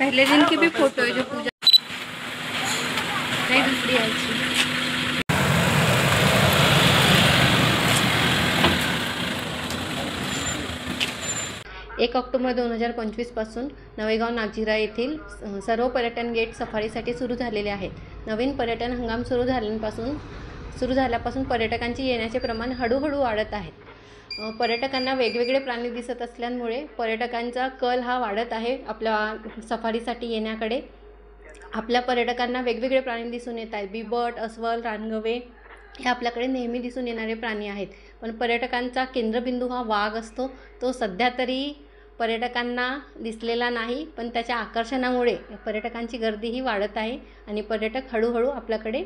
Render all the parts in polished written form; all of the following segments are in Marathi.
पहले दिन की भी फोटो है जो पूजा नहीं दूसरी आई। 1 ऑक्टोबर 2025 पासून नवेगाव नागझिरा येथील सर्व पर्यटन गेट सफारीसाठी सुरू झालेले आहेत. नवीन पर्यटन हंगाम सुरू झाल्यापासून पर्यटकांची येण्याचे प्रमाण हळूहळू वाढत आहे. पर्यटकांना वेगवेगळे प्राणी दिसत असल्यामुळे पर्यटकांचा कल हा वाढत आहे आपल्या सफारीसाठी येण्याकडे. आपल्या पर्यटकांना वेगवेगळे प्राणी दिसून येत आहेत. बिबट, अस्वल, रानगवे हे आपल्याकडे नेहमी दिसून येणारे प्राणी आहेत. पण पर्यटकांचा केंद्रबिंदू हा वाघ असतो. तो सध्या तरी पर्यटकांना दिसलेला नाही, पण त्याच्या आकर्षणामुळे पर्यटकांची गर्दीही वाढत आहे आणि पर्यटक हळूहळू आपल्याकडे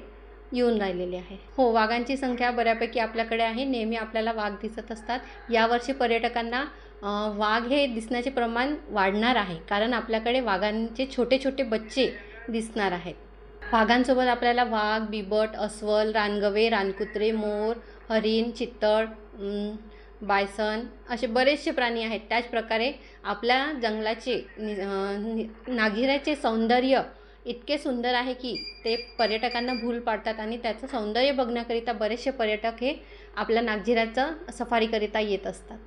येऊन राहिलेले आहे. हो, वाघांची संख्या बऱ्यापैकी आपल्याकडे आहे. नेहमी आपल्याला वाघ दिसत असतात. यावर्षी पर्यटकांना वाघ हे दिसण्याचे प्रमाण वाढणार आहे, कारण आपल्याकडे वाघांचे छोटे छोटे बच्चे दिसणार आहेत. वाघांसोबत आपल्याला वाघ, बिबट, अस्वल, रानगवे, रानकुत्रे, मोर, हरिण, चितळ, बायसन असे बरेचसे प्राणी आहेत. त्याचप्रकारे आपल्या जंगलाचे नागझिराचे सौंदर्य इतके सुंदर आहे की ते पर्यटकांना भूल पाडतात आणि त्याचं सौंदर्य बघण्याकरिता बरेचसे पर्यटक हे आपल्या नागझिराचं सफारीकरिता येत असतात.